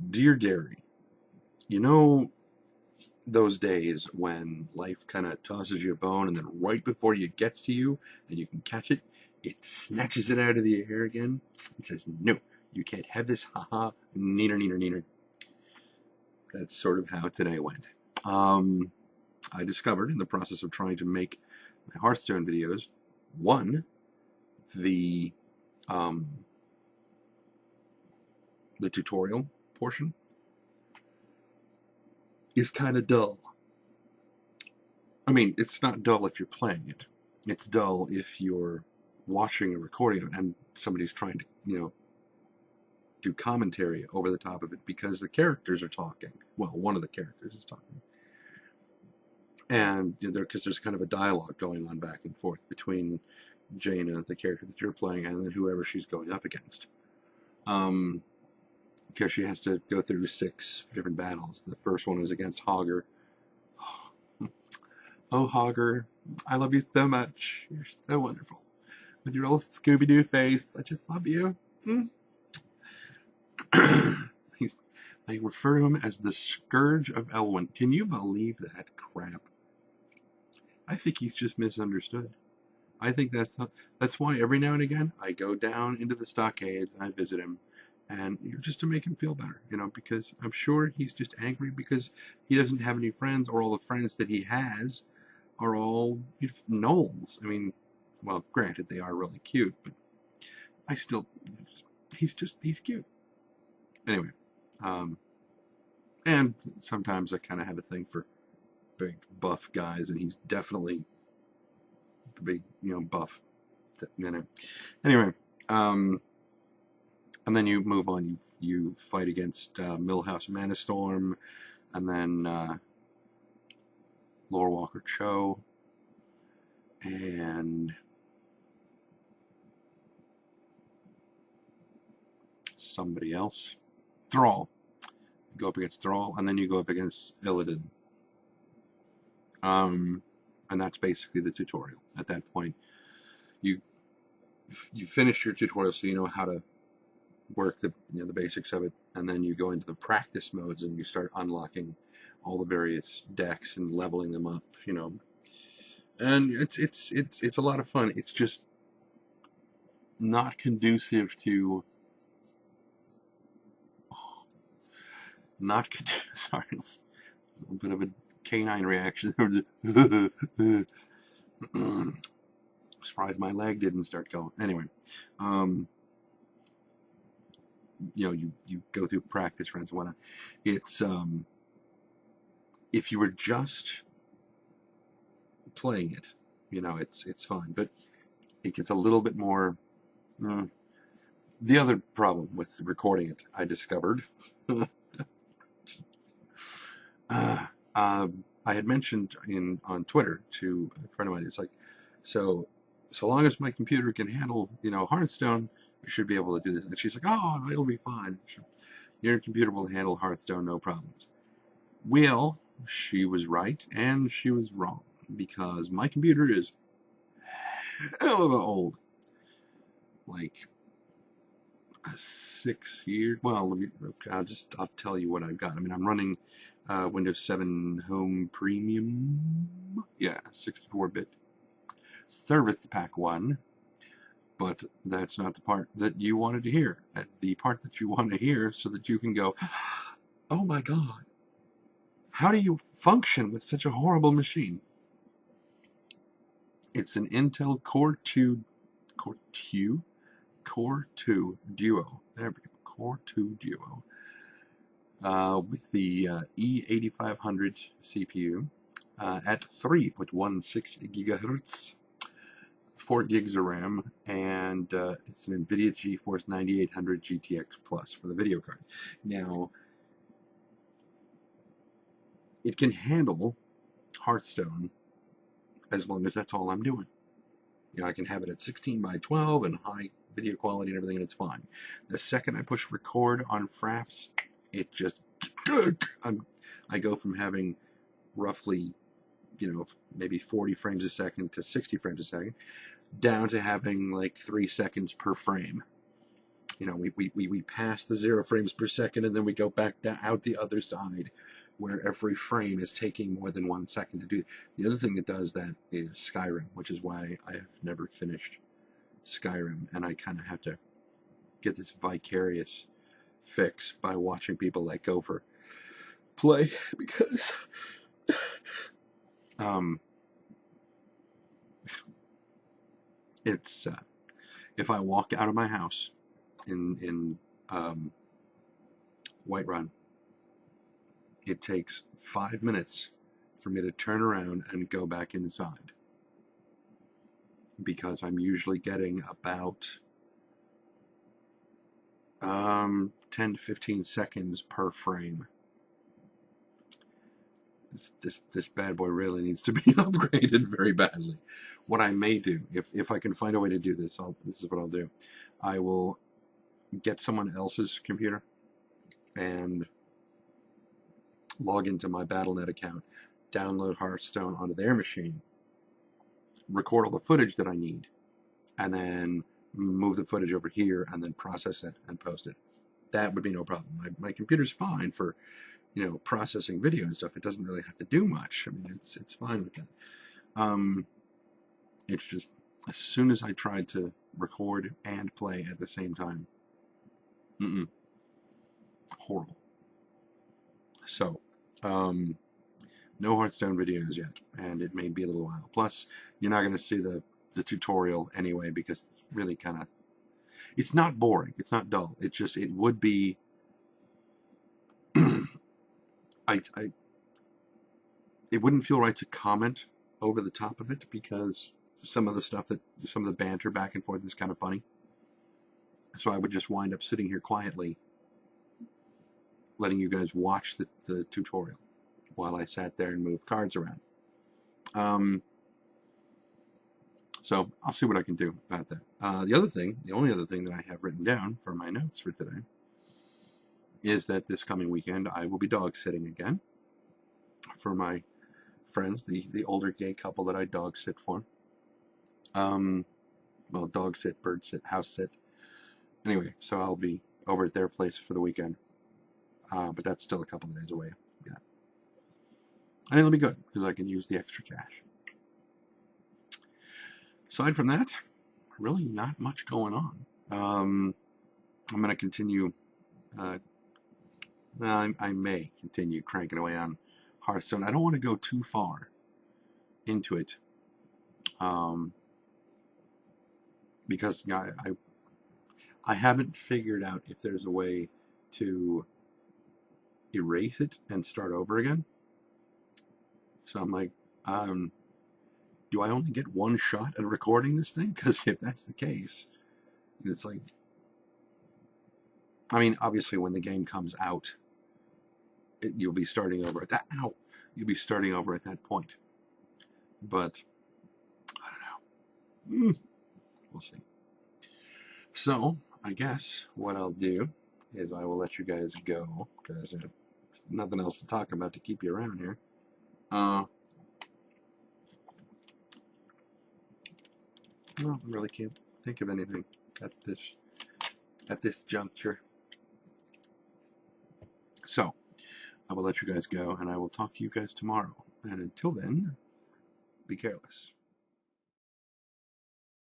Dear Derry, you know those days when life kind of tosses you a bone and then right before it gets to you and you can catch it, it snatches it out of the air again and says, no, you can't have this, haha, neener, neener, neener. That's sort of how today went. Um, I discovered in the process of trying to make my Hearthstone videos, one, the um, the tutorial portion is kind of dull. I mean, it's not dull if you're playing it. It's dull if you're watching a recording of it and somebody's trying to, do commentary over the top of it because the characters are talking. Well, one of the characters is talking. And because there's kind of a dialogue going on back and forth between Jaina, the character that you're playing, and then whoever she's going up against. Because she has to go through 6 different battles. The first one is against Hogger. Oh, Hogger, I love you so much. You're so wonderful. With your old Scooby-Doo face, I just love you. They refer to him as the Scourge of Elwyn. Can you believe that crap? I think he's just misunderstood. I think that's why every now and again I go down into the stockades and I visit him, and just to make him feel better, because I'm sure he's just angry because he doesn't have any friends, or all the friends that he has are all gnolls. I mean, well, granted they are really cute, but I still, he's cute. Anyway, and sometimes I kind of have a thing for big buff guys, and he's definitely big, buff. Anyway, and then you move on. You fight against Millhouse Manastorm, and then Lore Walker Cho, and somebody else. Thrall. You go up against Thrall, and then you go up against Illidan. And that's basically the tutorial. At that point, you finish your tutorial, so you know how to work the basics of it, and then you go into the practice modes and you start unlocking all the various decks and leveling them up. And it's a lot of fun. It's just not conducive to sorry, a bit of a canine reaction. Surprised my leg didn't start going. Anyway, you go through practice runs and whatnot. It's if you were just playing it, it's fine, but it gets a little bit more. The other problem with recording it, I discovered. I had mentioned on Twitter to a friend of mine. It's like, so long as my computer can handle Hearthstone, you should be able to do this. And she's like, oh, it'll be fine. Your computer will handle Hearthstone, no problems. Well, she was right and she was wrong, because my computer is hell of a old, like 6 years. Well, I'll tell you what I've got. I mean, I'm running Windows 7 Home Premium. Yeah, 64-bit Service Pack 1. But that's not the part that you wanted to hear. The part that you want to hear so that you can go, oh my God, how do you function with such a horrible machine? It's an Intel Core 2 Duo. There we go. Core 2 Duo. With the E8500 CPU at 3.16 gigahertz, 4 gigs of RAM, and it's an NVIDIA GeForce 9800 GTX Plus for the video card. Now, it can handle Hearthstone as long as that's all I'm doing. I can have it at 16 by 12 and high video quality and everything, and it's fine. The second I push record on Fraps, it just, I go from having roughly, maybe 40 frames a second to 60 frames a second, down to having like 3 seconds per frame. You know, we pass the 0 frames per second, and then we go back down, out the other side, where every frame is taking more than 1 second to do. The other thing that does that is Skyrim, which is why I have never finished Skyrim, and I kind of have to get this vicarious fix by watching people like Gopher play, because it's if I walk out of my house in Whiterun, it takes 5 minutes for me to turn around and go back inside, because I'm usually getting about 10 to 15 seconds per frame. This bad boy really needs to be upgraded very badly. What I may do, if I can find a way to do this, this is what I'll do. I will get someone else's computer and log into my Battle.net account, download Hearthstone onto their machine, record all the footage that I need, and then move the footage over here and then process it and post it. That would be no problem. My computer's fine for, you know, processing video and stuff. It doesn't really have to do much. I mean, it's fine with that. It's just, as soon as I tried to record and play at the same time, horrible. So, no Hearthstone videos yet, and it may be a little while. Plus, you're not going to see the tutorial anyway, because it's really kind of, it's not boring, it's not dull. It just, it would be, it wouldn't feel right to comment over the top of it, because some of the banter back and forth is kind of funny. So I would just wind up sitting here quietly, letting you guys watch the tutorial while I sat there and moved cards around. So I'll see what I can do about that. The only other thing that I have written down for my notes for today is that this coming weekend I will be dog sitting again for my friends, the older gay couple that I dog sit for. Well, dog sit, bird sit, house sit. Anyway, so I'll be over at their place for the weekend. But that's still a couple of days away. Yeah. And it'll be good, because I can use the extra cash. Aside from that, really not much going on. I'm going to continue, I may continue cranking away on Hearthstone. I don't want to go too far into it, because I haven't figured out if there's a way to erase it and start over again. So I'm like, do I only get one shot at recording this thing? Because if that's the case, it's like, I mean, obviously when the game comes out, you'll be starting over at that. You'll be starting over at that point. But I don't know. We'll see. So I guess what I'll do is I will let you guys go, because there's nothing else to talk about to keep you around here. I really can't think of anything at this juncture. So I will let you guys go, and I will talk to you guys tomorrow. And until then, be careless.